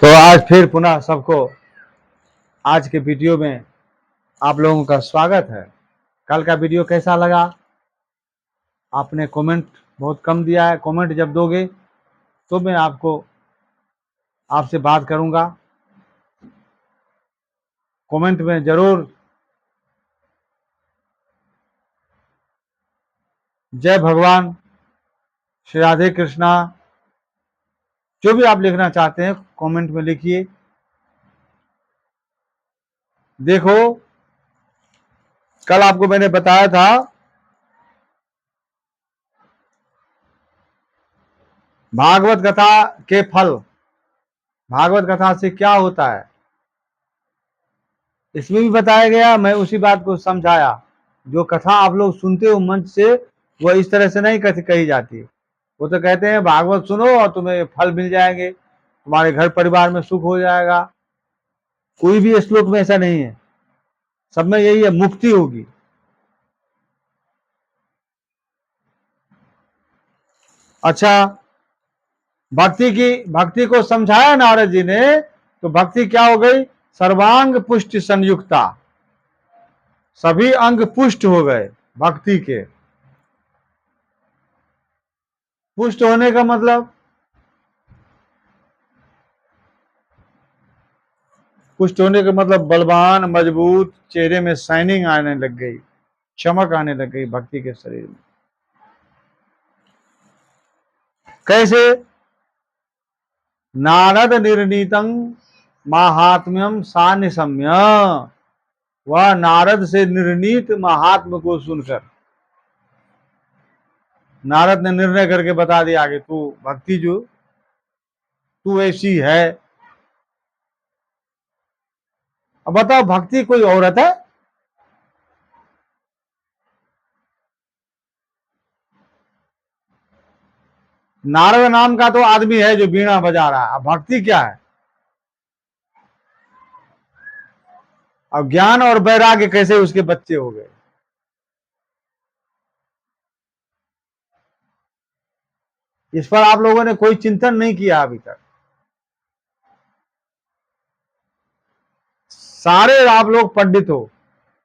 तो आज फिर पुनः सबको आज के वीडियो में आप लोगों का स्वागत है। कल का वीडियो कैसा लगा? आपने कमेंट बहुत कम दिया है। कमेंट जब दोगे तो मैं आपसे बात करूंगा। कमेंट में जरूर जय भगवान, श्री राधे कृष्णा, जो भी आप लिखना चाहते हैं कमेंट में लिखिए। देखो, कल आपको मैंने बताया था भागवत कथा के फल, भागवत कथा से क्या होता है, इसमें भी बताया गया। मैं उसी बात को समझाया। जो कथा आप लोग सुनते हो मंच से, वह इस तरह से नहीं कही जाती। वो तो कहते हैं भागवत सुनो और तुम्हें फल मिल जाएंगे, तुम्हारे घर परिवार में सुख हो जाएगा। कोई भी श्लोक में ऐसा नहीं है, सब में यही है, मुक्ति होगी। अच्छा, भक्ति को समझाया नारद जी ने, तो भक्ति क्या हो गई? सर्वांग पुष्टि संयुक्ता, सभी अंग पुष्ट हो गए भक्ति के। पुष्ट होने का मतलब, पुष्ट होने का मतलब बलवान, मजबूत, चेहरे में शाइनिंग आने लग गई, चमक आने लग गई भक्ति के शरीर में। कैसे? नारद निर्णीतं महात्म्यम सानिशम्य, वह नारद से निर्णीत महात्म को सुनकर नारद ने निर्णय करके बता दिया कि तू भक्ति जो तू ऐसी है। अब बताओ, भक्ति कोई औरत है? नारद नाम का तो आदमी है जो बीणा बजा रहा है। अब भक्ति क्या है? अब ज्ञान और वैराग्य कैसे उसके बच्चे हो गए? इस पर आप लोगों ने कोई चिंतन नहीं किया अभी तक। सारे आप लोग पंडित हो,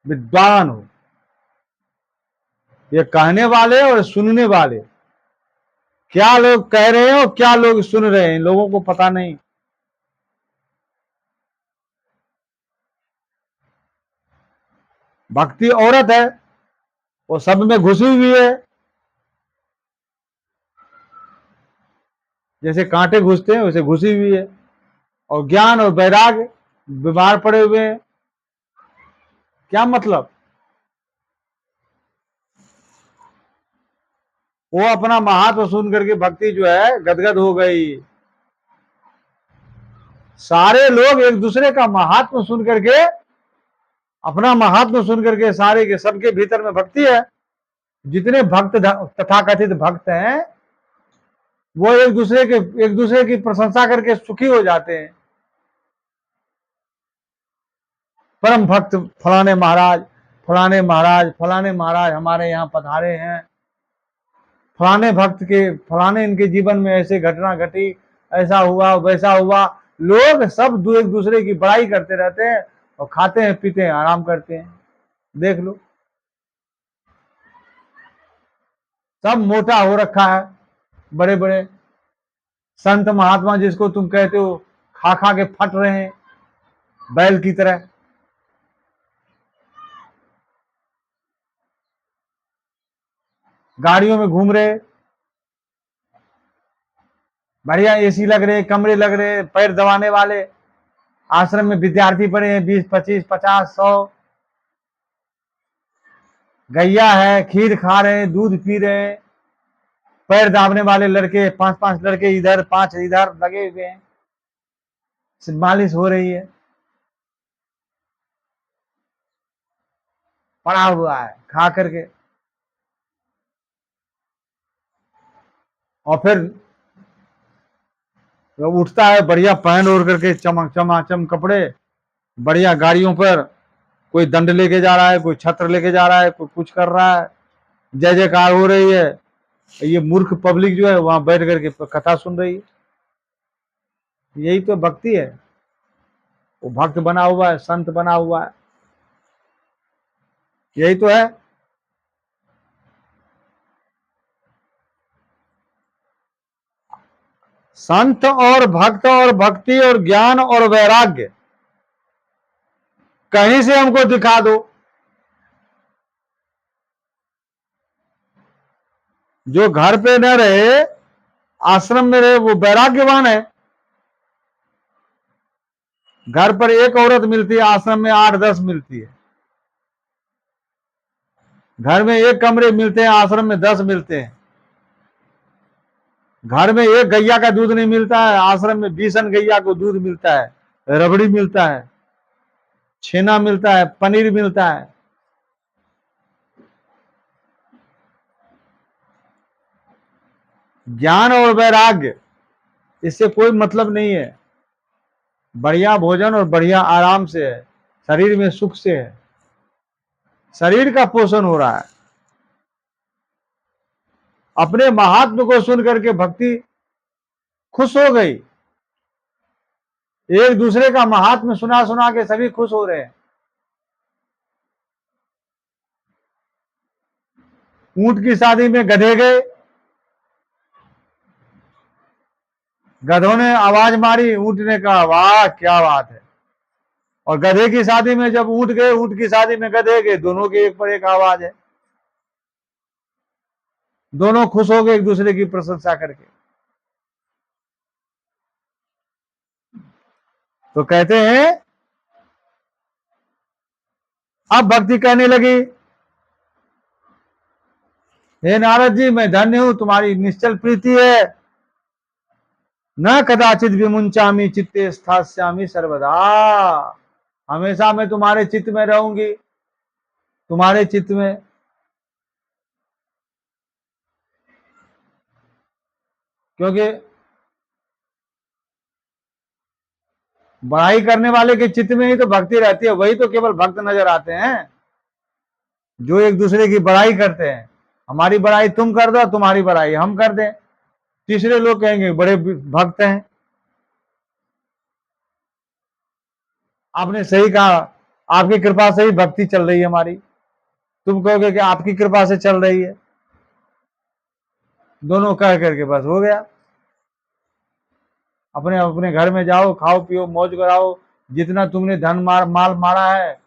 विद्वान हो, ये कहने वाले और सुनने वाले, क्या लोग कह रहे हैं और क्या लोग सुन रहे हैं, लोगों को पता नहीं। भक्ति औरत है, वो सब में घुसी हुई है, जैसे कांटे घुसते हैं वैसे घुसी हुई है। और ज्ञान और वैराग्य बीमार पड़े हुए हैं। क्या मतलब? वो अपना महात्म सुन करके भक्ति जो है गदगद हो गई। सारे लोग एक दूसरे का महात्म सुन करके, अपना महात्म सुन करके, सारे के सबके भीतर में भक्ति है। जितने भक्त तथाकथित भक्त हैं, वो एक दूसरे की प्रशंसा करके सुखी हो जाते हैं। परम भक्त फलाने महाराज, फलाने महाराज, फलाने महाराज हमारे यहाँ पधारे हैं, फलाने भक्त के, फलाने इनके जीवन में ऐसे घटना घटी, ऐसा हुआ वैसा हुआ। लोग सब एक दूसरे की बड़ाई करते रहते हैं और खाते हैं, पीते हैं, आराम करते हैं। देख लो, सब मोटा हो रखा है। बड़े बड़े संत महात्मा जिसको तुम कहते हो, खा खा के फट रहे हैं बैल की तरह। गाड़ियों में घूम रहे, बढ़िया एसी लग रहे, कमरे लग रहे, पैर दबाने वाले। आश्रम में विद्यार्थी पड़े हैं 20, 25, 50, 100। गैया है, खीर खा रहे हैं, दूध पी रहे हैं। पैर दाबने वाले लड़के, 5-5 लड़के इधर, 5 इधर लगे हुए हैं, मालिश हो रही है। पड़ा हुआ है खा करके। और फिर उठता है बढ़िया पहन ओढ़ करके, चमक चमाचम कपड़े, बढ़िया गाड़ियों पर। कोई दंड लेके जा रहा है, कोई छत्र लेके जा रहा है, कोई कुछ कर रहा है, जय जयकार हो रही है। ये मूर्ख पब्लिक जो है वहां बैठ करके कथा सुन रही है। यही तो भक्ति है। वो भक्त बना हुआ है, संत बना हुआ है, यही तो है। संत और भक्त और भक्ति और ज्ञान और वैराग्य कहीं से हमको दिखा दो। जो घर पे न रहे, आश्रम में रहे, वो वैराग्यवान है। घर पर एक औरत मिलती है, आश्रम में 8-10 मिलती है। घर में एक कमरे मिलते हैं, आश्रम में 10 मिलते हैं। घर में एक गैया का दूध नहीं मिलता है, आश्रम में 20 गैया को दूध मिलता है, रबड़ी मिलता है, छेना मिलता है, पनीर मिलता है। ज्ञान और वैराग्य, इससे कोई मतलब नहीं है। बढ़िया भोजन और बढ़िया आराम से है, शरीर में सुख से है, शरीर का पोषण हो रहा है। अपने महात्म को सुन करके भक्ति खुश हो गई। एक दूसरे का महात्म सुना सुना के सभी खुश हो रहे हैं। ऊंट की शादी में गधे गए, गधों ने आवाज मारी, ऊंट ने कहा वाह क्या बात है। और गधे की शादी में जब ऊंट गए, ऊंट की शादी में गधे गए, दोनों की एक पर एक आवाज है। दोनों खुश हो गए एक दूसरे की प्रशंसा करके। तो कहते हैं, अब भक्ति कहने लगी, हे नारद जी, मैं धन्य हूं, तुम्हारी निश्चल प्रीति है। न कदाचित विमुंचामी चित्ते स्थास्यामी सर्वदा। हमेशा मैं तुम्हारे चित्त में रहूंगी, तुम्हारे चित्त में। क्योंकि बड़ाई करने वाले के चित्त में ही तो भक्ति रहती है, वही तो केवल भक्त नजर आते हैं, जो एक दूसरे की बड़ाई करते हैं। हमारी बड़ाई तुम कर दो, तुम्हारी बड़ाई हम कर दें, तीसरे लोग कहेंगे बड़े भक्त हैं। आपने सही कहा, आपकी कृपा से ही भक्ति चल रही है हमारी। तुम कहोगे कि आपकी कृपा से चल रही है। दोनों कह करके बस हो गया। अपने अपने घर में जाओ, खाओ पियो मौज कराओ। जितना तुमने धन माल मारा है,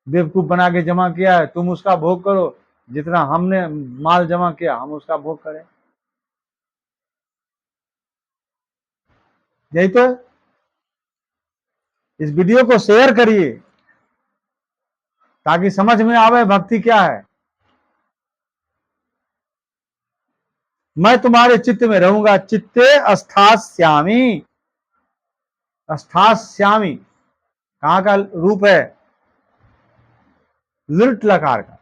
बेवकूफ बना के जमा किया है, तुम उसका भोग करो। जितना हमने माल जमा किया, हम उसका भोग करें। यही तो। इस वीडियो को शेयर करिए ताकि समझ में आवे भक्ति क्या है। मैं तुम्हारे चित्त में रहूंगा, चित्ते अस्थास्यामी। अस्थास्यामी कहां का रूप है? लिट लकार का।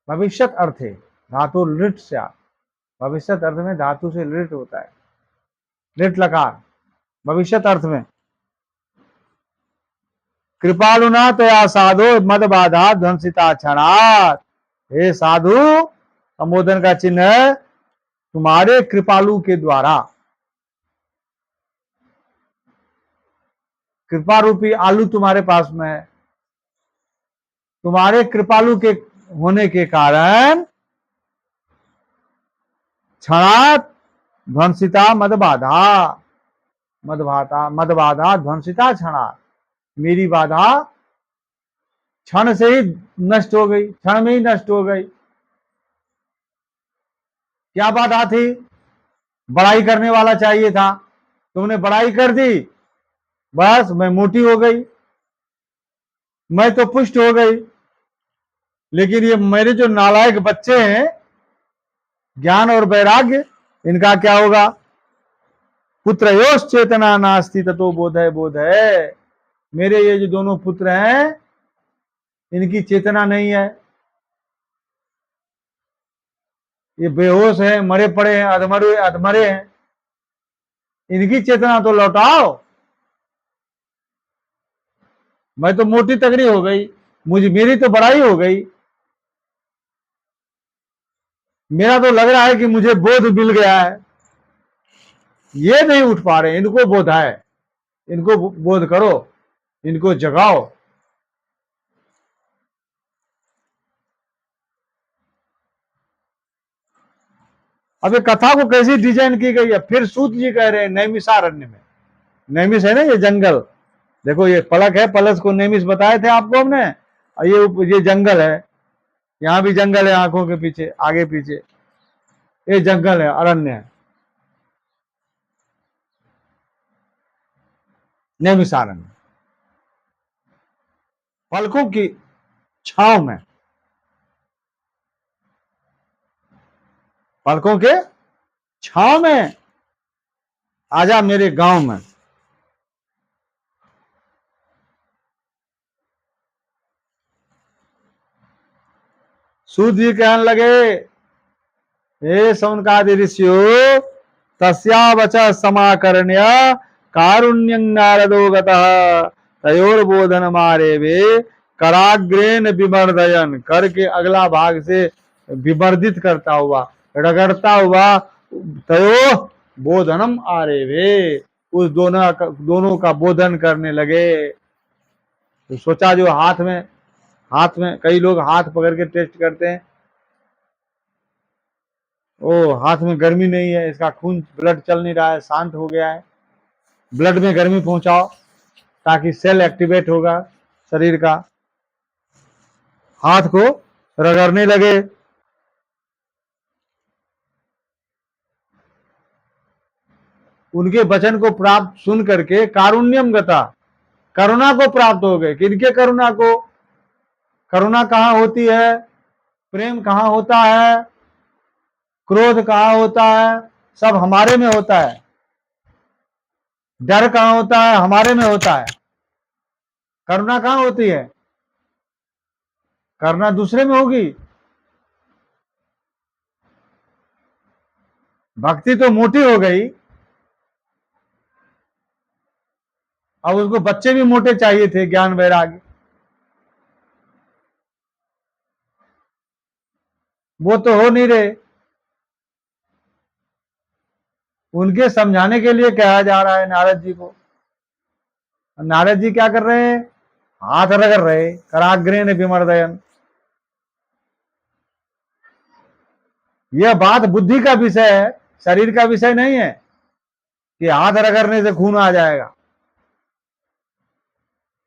भविष्यत अर्थ है, धातु लिट से। भविष्यत अर्थ में धातु से लिट होता है, लिट लकार भविष्यत अर्थ में। कृपालुना तया साधो मद बाधा ध्वंसिता क्षणात। हे साधु, संबोधन का चिन्ह है, तुम्हारे कृपालु के द्वारा। कृपा रूपी आलू तुम्हारे पास में है, तुम्हारे कृपालु के होने के कारण क्षणात ध्वंसिता मद बाधा। मद बाधा ध्वंसिता क्षणात। मेरी बाधा क्षण से ही नष्ट हो गई, क्षण में ही नष्ट हो गई। क्या बाधा थी? बड़ाई करने वाला चाहिए था, तुमने बड़ाई कर दी, बस मैं मोटी हो गई, मैं तो पुष्ट हो गई। लेकिन ये मेरे जो नालायक बच्चे हैं, ज्ञान और वैराग्य, इनका क्या होगा? पुत्र योश चेतना नास्ति ततो बोध है, बोध है। मेरे ये जो दोनों पुत्र हैं, इनकी चेतना नहीं है, ये बेहोश हैं, मरे पड़े हैं, अधमरे हैं। इनकी चेतना तो लौटाओ। मैं तो मोटी तगड़ी हो गई, मेरी तो बड़ाई हो गई। मेरा तो लग रहा है कि मुझे बोध मिल गया है। ये नहीं उठ पा रहे, इनको बोधाए, इनको बोध करो, इनको जगाओ। अब ये कथा को कैसी डिजाइन की गई है, फिर सूत जी कह रहे हैं नैमिषारण्य में, नैमिष है ना ये जंगल, देखो ये पलक है, पलस को नैमिष बताए थे आपको हमने, और ये जंगल है, यहाँ भी जंगल है, आंखों के पीछे आगे पीछे ये जंगल है, अरण्य है, नैमिषारण्य, पलकों की छाव में, पलकों के छाव में आजा मेरे गांव में। सूत जी कहने लगे, हे सौनकादि ऋषियों, तस्या वच समाकर्ण्य कारुण्यं नारदो गतः तयोर्बोधन मारे वे कराग्रेन विमर्दयन, करके अगला भाग से विमर्दित करता हुआ, रगड़ता हुआ, तयो बोधनम आरे वे, उस दोनों का बोधन करने लगे। तो सोचा जो हाथ में कई लोग हाथ पकड़ के टेस्ट करते हैं, ओ हाथ में गर्मी नहीं है, इसका खून ब्लड चल नहीं रहा है, शांत हो गया है, ब्लड में गर्मी पहुंचाओ ताकि सेल एक्टिवेट होगा शरीर का। हाथ को रगड़ने लगे। उनके वचन को प्राप्त सुन करके कारुण्यम गता, करुणा को प्राप्त हो गए। किनके करुणा को? करुणा कहां होती है, प्रेम कहां होता है, क्रोध कहां होता है, सब हमारे में होता है। डर कहां होता है, हमारे में होता है। करुणा कहां होती है? करुणा दूसरे में होगी। भक्ति तो मोटी हो गई, अब उसको बच्चे भी मोटे चाहिए थे, ज्ञान वैराग्य, वो तो हो नहीं रहे। उनके समझाने के लिए कहा जा रहा है नारद जी को। नारद जी क्या कर रहे हैं? हाथ रगड़ रहे, कराग्रेन विमर्दयन। यह बात बुद्धि का विषय है, शरीर का विषय नहीं है कि हाथ रगड़ने से खून आ जाएगा।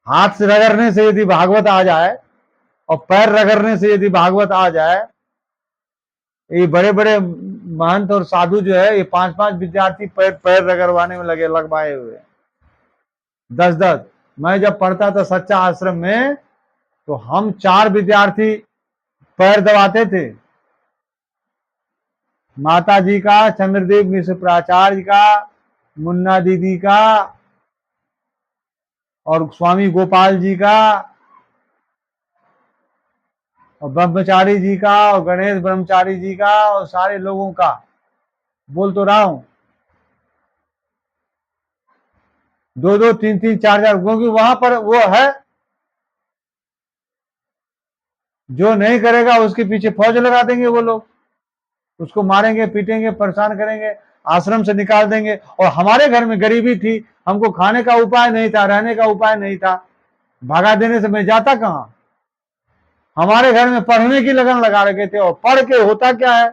हाथ से रगड़ने से यदि भागवत आ जाए और पैर रगड़ने से यदि भागवत आ जाए, ये बड़े बड़े महंत और साधु जो है, ये 5-5 विद्यार्थी पैर पैर रगड़वाने में लगे, लगवाए हुए 10-10। मैं जब पढ़ता था सच्चा आश्रम में, तो हम 4 विद्यार्थी पैर दबाते थे, माता जी का, चंद्रदेव मिश्र प्राचार्य का, मुन्ना दीदी का, और स्वामी गोपाल जी का, और ब्रह्मचारी जी का, और गणेश ब्रह्मचारी जी का, और सारे लोगों का बोल तो रहा हूं। 2-2, 3-3, 4-4, क्योंकि वहां पर वो है, जो नहीं करेगा उसके पीछे फौज लगा देंगे वो लोग, उसको मारेंगे, पीटेंगे, परेशान करेंगे, आश्रम से निकाल देंगे। और हमारे घर में गरीबी थी, हमको खाने का उपाय नहीं था, रहने का उपाय नहीं था, भगा देने से मैं जाता कहां। हमारे घर में पढ़ने की लगन लगा रखे थे, और पढ़ के होता क्या है,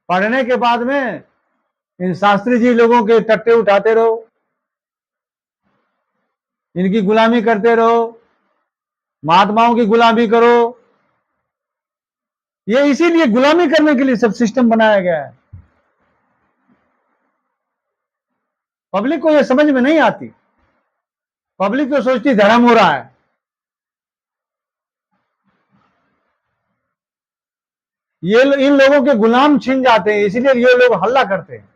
पढ़ने के बाद में इन शास्त्री जी लोगों के टट्टे उठाते रहो, इनकी गुलामी करते रहो, महात्माओं की गुलामी करो। ये इसीलिए गुलामी करने के लिए सब सिस्टम बनाया गया है। पब्लिक को ये समझ में नहीं आती, पब्लिक तो सोचती धर्म हो रहा है। ये इन लोगों के गुलाम छिन जाते हैं, इसीलिए ये लोग हल्ला करते हैं।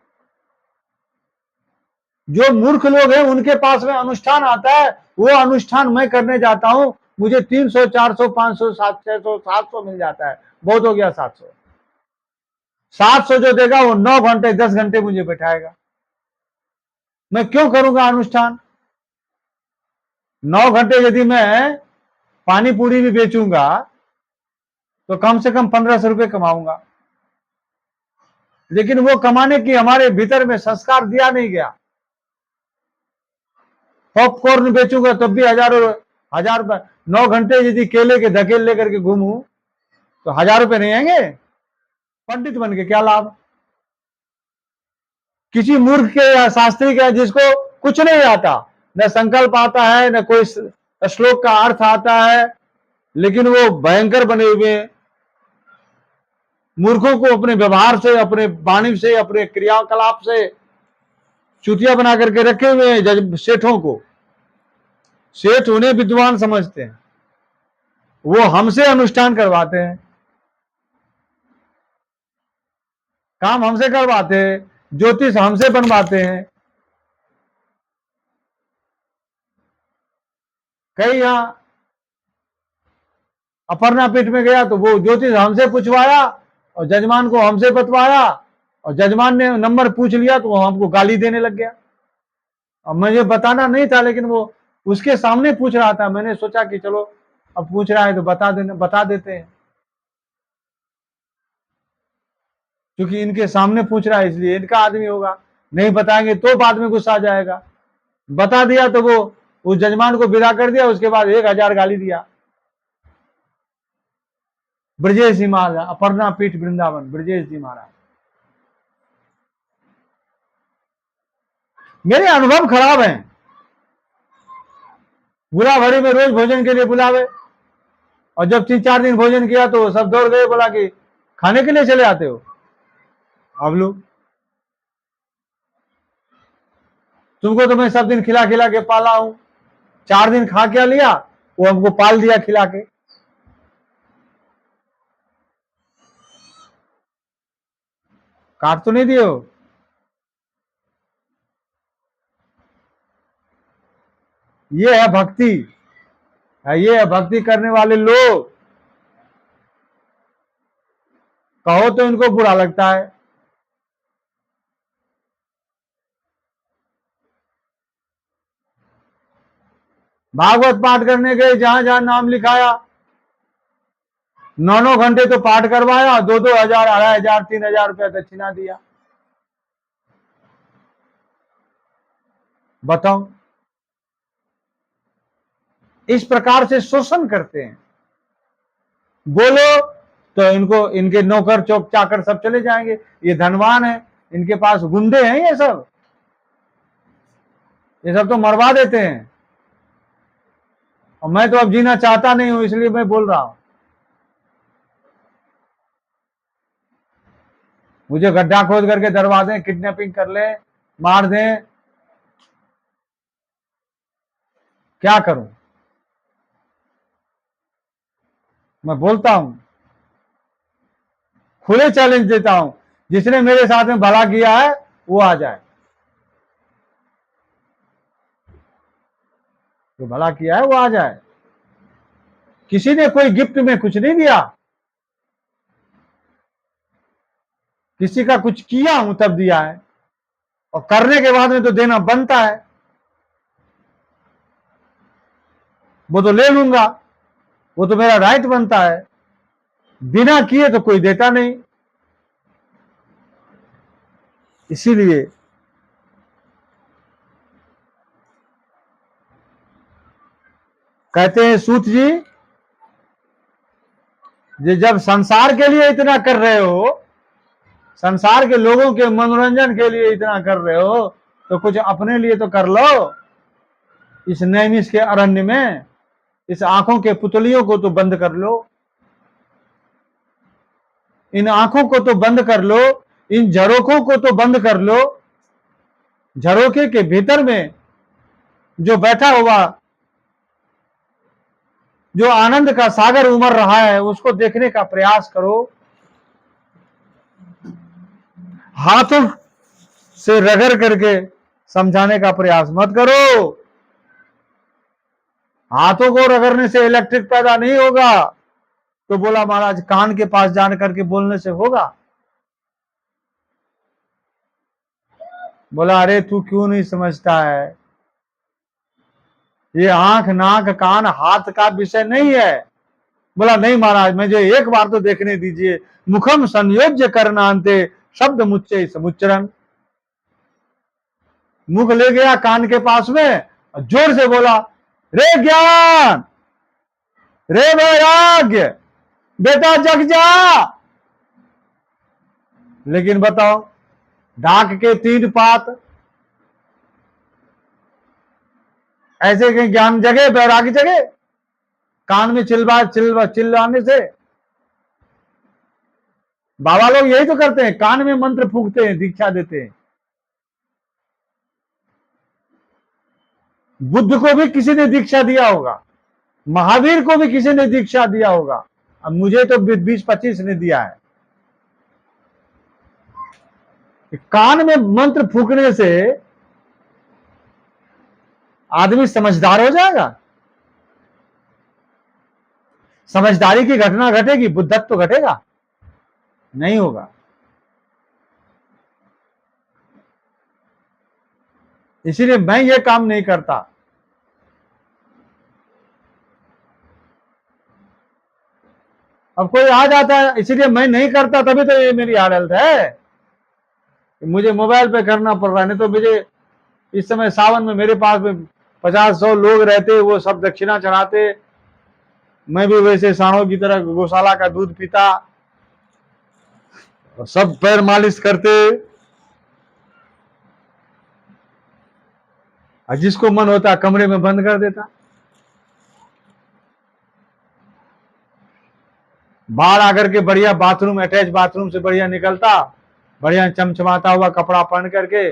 जो मूर्ख लोग हैं उनके पास में अनुष्ठान आता है, वो अनुष्ठान मैं करने जाता हूं, मुझे 300, 400, 500, 700, 700 मिल जाता है, बहुत हो गया 700। 700 जो देगा वो 9 घंटे 10 घंटे मुझे बैठाएगा, मैं क्यों करूंगा अनुष्ठान? 9 घंटे यदि मैं पानी पूरी भी बेचूंगा, तो कम से कम 1500 रुपये कमाऊंगा। लेकिन वो कमाने की हमारे भीतर में संस्कार दिया नहीं गया। पॉपकॉर्न बेचूंगा तब भी हजारों, 1000 रुपए। 9 घंटे यदि केले के धकेल लेकर के घूमूं तो 1000 रुपए नहीं आएंगे। पंडित बन के क्या लाभ? किसी मूर्ख के या शास्त्री के जिसको कुछ नहीं आता, न संकल्प आता है, न कोई श्लोक का अर्थ आता है, लेकिन वो भयंकर बने हुए हैं। मूर्खों को अपने व्यवहार से, अपने वाणी से, अपने क्रियाकलाप से चुतिया बना करके रखे हुए हैं। जज सेठों को, सेठ उन्हें विद्वान समझते हैं, वो हमसे अनुष्ठान करवाते हैं, काम हमसे करवाते हैं, ज्योतिष हमसे बनवाते हैं। कई यहां अपर्णा पीठ में गया तो वो ज्योतिष हमसे पूछवाया और जजमान को हमसे बतवाया, और जजमान ने नंबर पूछ लिया तो वो हमको गाली देने लग गया। अब मुझे बताना नहीं था, लेकिन वो उसके सामने पूछ रहा था। मैंने सोचा कि चलो अब पूछ रहा है तो बता देते हैं, क्योंकि इनके सामने पूछ रहा है इसलिए इनका आदमी होगा। नहीं बताएंगे तो बाद में गुस्सा आ जाएगा। बता दिया तो वो उस जजमान को विदा कर दिया। उसके बाद 1000 गाली दिया। ब्रजेश जी महाराज, अपर्णा पीठ वृंदावन, ब्रजेश जी महाराज। मेरे अनुभव खराब हैं। बुरा भरी में रोज भोजन के लिए बुलावे, और जब 3-4 दिन भोजन किया तो सब दौड़ गए, बोला कि खाने के लिए चले आते हो। अब लो, तुमको तो मैं सब दिन खिला खिला के पाला हूं। 4 दिन खा क्या लिया, वो हमको पाल दिया खिला के। काट तो नहीं दिए हो। ये है भक्ति, ये है भक्ति करने वाले लोग। कहो तो इनको बुरा लगता है। भागवत पाठ करने गए, जहां जहां नाम लिखाया, 9-9 घंटे तो पाठ करवाया, 2-2 हजार, 2,500, 3,000 रुपया दक्षिणा दिया। बताओ, इस प्रकार से शोषण करते हैं। बोलो तो इनको, इनके नौकर चौक चाकर सब चले जाएंगे। ये धनवान है, इनके पास गुंडे हैं, ये सब तो मरवा देते हैं। और मैं तो अब जीना चाहता नहीं हूं, इसलिए मैं बोल रहा हूं। मुझे गड्ढा खोद करके दरवा दें, किडनैपिंग कर ले, मार दें, क्या करूं? मैं बोलता हूं, खुले चैलेंज देता हूं, जिसने मेरे साथ में भला किया है वो आ जाए। जो भला किया है वो आ जाए। किसी ने कोई गिफ्ट में कुछ नहीं दिया, किसी का कुछ किया हूं तब दिया है, और करने के बाद में तो देना बनता है। वो तो ले लूंगा, वो तो मेरा राइट बनता है। बिना किए तो कोई देता नहीं। इसीलिए कहते हैं सूत जी, जब संसार के लिए इतना कर रहे हो, संसार के लोगों के मनोरंजन के लिए इतना कर रहे हो, तो कुछ अपने लिए तो कर लो। इस नैमिष के अरण्य में इस आंखों के पुतलियों को तो बंद कर लो, इन आंखों को तो बंद कर लो, इन झरोखों को तो बंद कर लो। झरोखे के भीतर में जो बैठा हुआ, जो आनंद का सागर उमड़ रहा है, उसको देखने का प्रयास करो। हाथों से रगड़ करके समझाने का प्रयास मत करो। हाथों को रगड़ने से इलेक्ट्रिक पैदा नहीं होगा। तो बोला महाराज, कान के पास जान करके बोलने से होगा? बोला अरे तू क्यों नहीं समझता है, ये आंख नाक कान हाथ का विषय नहीं है। बोला नहीं महाराज, मुझे एक बार तो देखने दीजिए। मुखम संयोज्य करनांते शब्द मुच्चे समुच्चरण। मुख ले गया कान के पास में और जोर से बोला, रे ज्ञान, रे वैराग्य, बेटा जग जा। लेकिन बताओ, ढाक के 3 पात, ऐसे के ज्ञान जगे, वैराग्य जगे? कान में चिल्लाने से? बाबा लोग यही तो करते हैं, कान में मंत्र फूंकते हैं, दीक्षा देते हैं। बुद्ध को भी किसी ने दीक्षा दिया होगा, महावीर को भी किसी ने दीक्षा दिया होगा, अब मुझे तो 20-25 ने दिया है। कान में मंत्र फूंकने से आदमी समझदार हो जाएगा? समझदारी की घटना घटेगी, बुद्धत्व तो घटेगा? नहीं होगा। इसीलिए मैं ये काम नहीं करता। अब कोई आ जाता है, इसीलिए मैं नहीं करता, तभी तो ये मेरी हालत है। मुझे मोबाइल पे करना पड़ रहा है, नहीं तो मुझे इस समय सावन में मेरे पास में 50-100 लोग रहते, वो सब दक्षिणा चढ़ाते, मैं भी वैसे सांडों की तरह गौशाला का दूध पीता, सब पैर मालिश करते, और जिसको मन होता कमरे में बंद कर देता। बाहर आकर के बढ़िया बाथरूम, अटैच बाथरूम से बढ़िया निकलता, बढ़िया चमचमाता हुआ कपड़ा पहन करके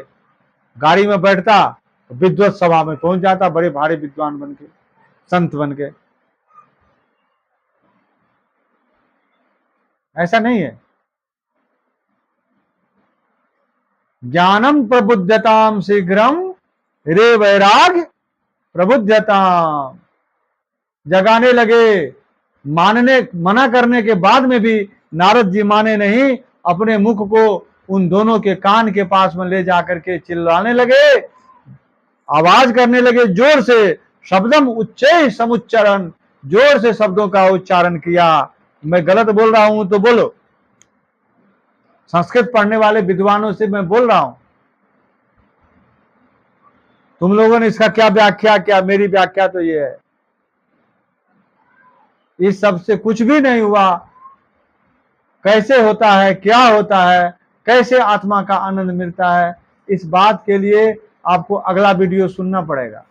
गाड़ी में बैठता, विद्वत सभा में पहुंच जाता, बड़े भारी विद्वान बन के, संत बन के। ऐसा नहीं है। ज्ञानम प्रबुद्धताम शीघ्रम रे वैराग प्रबुद्धताम। जगाने लगे, मना करने के बाद में भी नारद जी माने नहीं, अपने मुख को उन दोनों के कान के पास में ले जाकर के चिल्लाने लगे, आवाज करने लगे जोर से, शब्दम उच्चै समुच्चरण, जोर से शब्दों का उच्चारण किया। मैं गलत बोल रहा हूं तो बोलो, संस्कृत पढ़ने वाले विद्वानों से मैं बोल रहा हूं, तुम लोगों ने इसका क्या व्याख्या किया? मेरी व्याख्या तो ये है, इस सब से कुछ भी नहीं हुआ। कैसे होता है, क्या होता है, कैसे आत्मा का आनंद मिलता है, इस बात के लिए आपको अगला वीडियो सुनना पड़ेगा।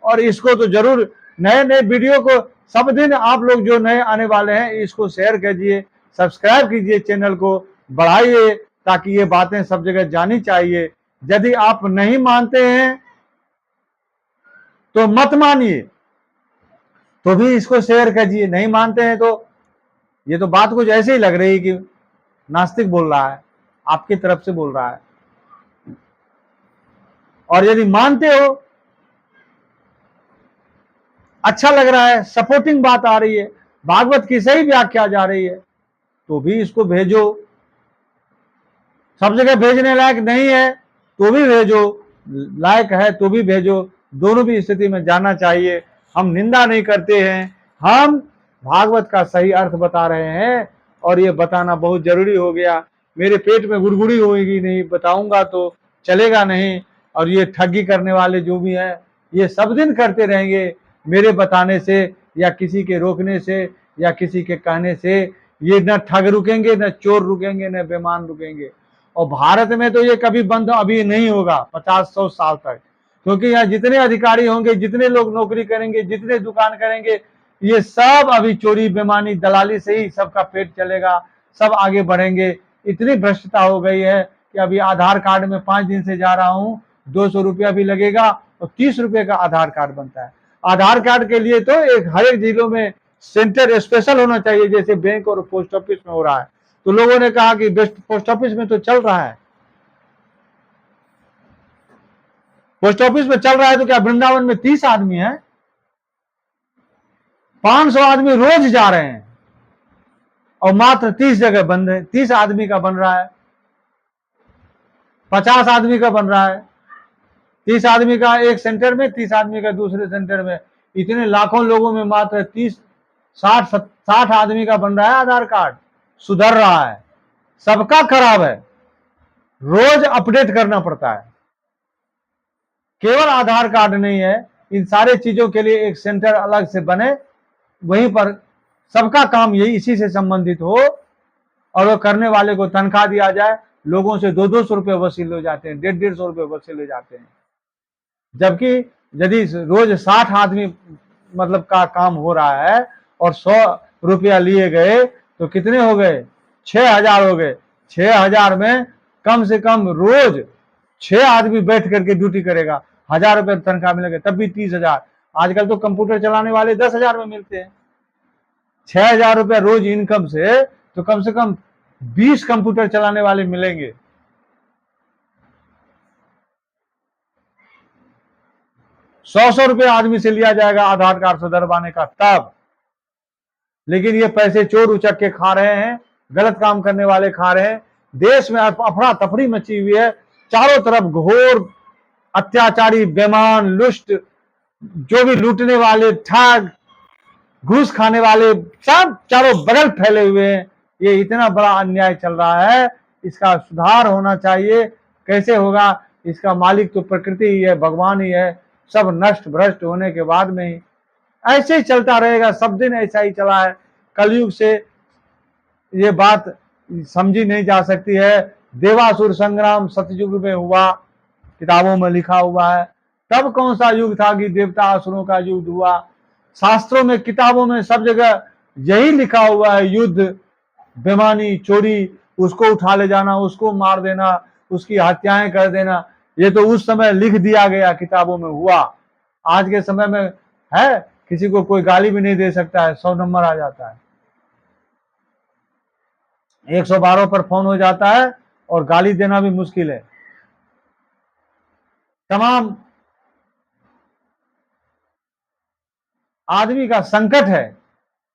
और इसको तो जरूर, नए नए वीडियो को सब दिन आप लोग जो नए आने वाले हैं, इसको शेयर कीजिए, सब्सक्राइब कीजिए, चैनल को बढ़ाइए, ताकि ये बातें सब जगह जानी चाहिए। यदि आप नहीं मानते हैं तो मत मानिए, तो भी इसको शेयर कीजिए। नहीं मानते हैं तो ये तो बात कुछ ऐसे ही लग रही है कि नास्तिक बोल रहा है, आपकी तरफ से बोल रहा है। और यदि मानते हो, अच्छा लग रहा है, सपोर्टिंग बात आ रही है, भागवत की सही व्याख्या जा रही है, तो भी इसको भेजो। सब जगह भेजने लायक नहीं है तो भी भेजो, लायक है तो भी भेजो, दोनों भी स्थिति में जाना चाहिए। हम निंदा नहीं करते हैं, हम भागवत का सही अर्थ बता रहे हैं, और ये बताना बहुत जरूरी हो गया। मेरे पेट में गुड़गुड़ी होगी, नहीं बताऊंगा तो चलेगा नहीं। और ये ठगी करने वाले जो भी हैं, ये सब दिन करते रहेंगे, मेरे बताने से या किसी के रोकने से या किसी के कहने से। ये न ठग रुकेंगे, न चोर रुकेंगे, न बेईमान रुकेंगे। और भारत में तो ये कभी बंद अभी नहीं होगा 50-100 साल तक, क्योंकि यहाँ जितने अधिकारी होंगे, जितने लोग नौकरी करेंगे, जितने दुकान करेंगे, ये सब अभी चोरी बेईमानी दलाली से ही सबका पेट चलेगा, सब आगे बढ़ेंगे। इतनी भ्रष्टता हो गई है कि अभी आधार कार्ड में 5 दिन से जा रहा हूं, 200 रुपया भी लगेगा और 30 रुपये का आधार कार्ड बनता है। आधार कार्ड के लिए तो एक हर एक जिलों में सेंटर स्पेशल होना चाहिए, जैसे बैंक और पोस्ट ऑफिस में हो रहा है। तो लोगों ने कहा कि पोस्ट ऑफिस में तो चल रहा है, पोस्ट ऑफिस में चल रहा है, तो क्या वृंदावन में 30 आदमी है? 500 आदमी रोज जा रहे हैं और मात्र 30 जगह बन रहे, 30 आदमी का बन रहा है, 50 आदमी का बन रहा है, 30 आदमी का एक सेंटर में, 30 आदमी का दूसरे सेंटर में। इतने लाखों लोगों में मात्र 30 60 आदमी का बन रहा है आधार कार्ड, सुधर रहा है, सबका खराब है, रोज अपडेट करना पड़ता है। केवल आधार कार्ड नहीं है, इन सारे चीजों के लिए एक सेंटर अलग से बने, वहीं पर सबका काम यही इसी से संबंधित हो, और वो करने वाले को तनख्वाह दिया जाए। लोगों से 200-200 रुपये वसूल हो जाते हैं, 150-150 रुपये वसूल हो जाते हैं। जबकि यदि रोज 60 आदमी मतलब का काम हो रहा है और 100 रुपया लिए गए तो कितने हो गए? 6000 हो गए। 6000 में कम से कम रोज 6 आदमी बैठ करके ड्यूटी करेगा, 1000 रुपये तनख्वाह मिलेगा, तब भी 30,000। आजकल तो कंप्यूटर चलाने वाले 10,000 में मिलते हैं। 6000 रुपया रोज इनकम से तो कम से कम 20 कंप्यूटर चलाने वाले मिलेंगे। सौ रुपये आदमी से लिया जाएगा आधार कार्ड सुधरवाने का तब। लेकिन ये पैसे चोर उचक के खा रहे हैं, गलत काम करने वाले खा रहे हैं। देश में अफरा तफरी मची हुई है, चारों तरफ घोर अत्याचारी, बेईमान, लुष्ट, जो भी लूटने वाले, ठग, घूस खाने वाले, सब चारों बगल फैले हुए हैं। ये इतना बड़ा अन्याय चल रहा है, इसका सुधार होना चाहिए। कैसे होगा? इसका मालिक तो प्रकृति ही है, भगवान ही है। सब नष्ट भ्रष्ट होने के बाद में ही ऐसे ही चलता रहेगा, सब दिन ऐसा ही चला है। कलयुग से ये बात समझी नहीं जा सकती है। देवासुर संग्राम सतयुग में हुआ, किताबों में लिखा हुआ है। तब कौन सा युग था कि देवता असुरों का युद्ध हुआ? शास्त्रों में, किताबों में, सब जगह यही लिखा हुआ है, युद्ध, बेईमानी, चोरी, उसको उठा ले जाना, उसको मार देना, उसकी हत्याएं कर देना। ये तो उस समय लिख दिया गया, किताबों में हुआ। आज के समय में है किसी को कोई गाली भी नहीं दे सकता है, 100 नंबर आ जाता है, 112 पर फोन हो जाता है और गाली देना भी मुश्किल है। तमाम आदमी का संकट है,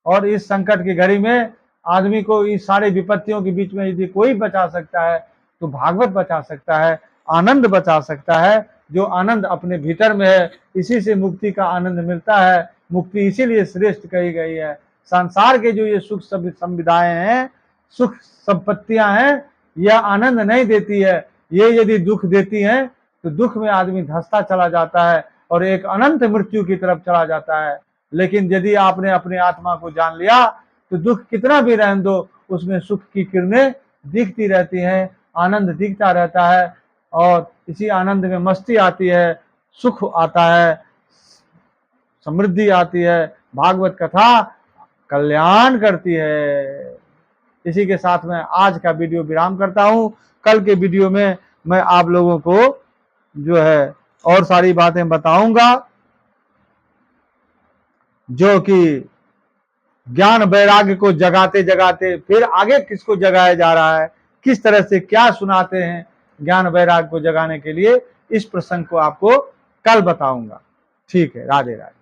और इस संकट की घड़ी में आदमी को इस सारे विपत्तियों के बीच में यदि कोई बचा सकता है तो भागवत बचा सकता है, आनंद बचा सकता है। जो आनंद अपने भीतर में है, इसी से मुक्ति का आनंद मिलता है। मुक्ति इसीलिए श्रेष्ठ कही गई है। संसार के जो ये सुख संविदाएं हैं, सुख संपत्तियां हैं, यह आनंद नहीं देती है। ये यदि दुख देती हैं तो दुख में आदमी धंसता चला जाता है और एक अनंत मृत्यु की तरफ चला जाता है। लेकिन यदि आपने अपने आत्मा को जान लिया तो दुख कितना भी रहने दो, उसमें सुख की किरणें दिखती रहती हैं, आनंद दिखता रहता है, और इसी आनंद में मस्ती आती है, सुख आता है, समृद्धि आती है। भागवत कथा कल्याण करती है। इसी के साथ मैं आज का वीडियो विराम करता हूं। कल के वीडियो में मैं आप लोगों को जो है और सारी बातें बताऊंगा, जो कि ज्ञान वैराग्य को जगाते जगाते फिर आगे किसको जगाया जा रहा है, किस तरह से क्या सुनाते हैं ज्ञान वैराग्य को जगाने के लिए, इस प्रसंग को आपको कल बताऊंगा। ठीक है, राधे राधे।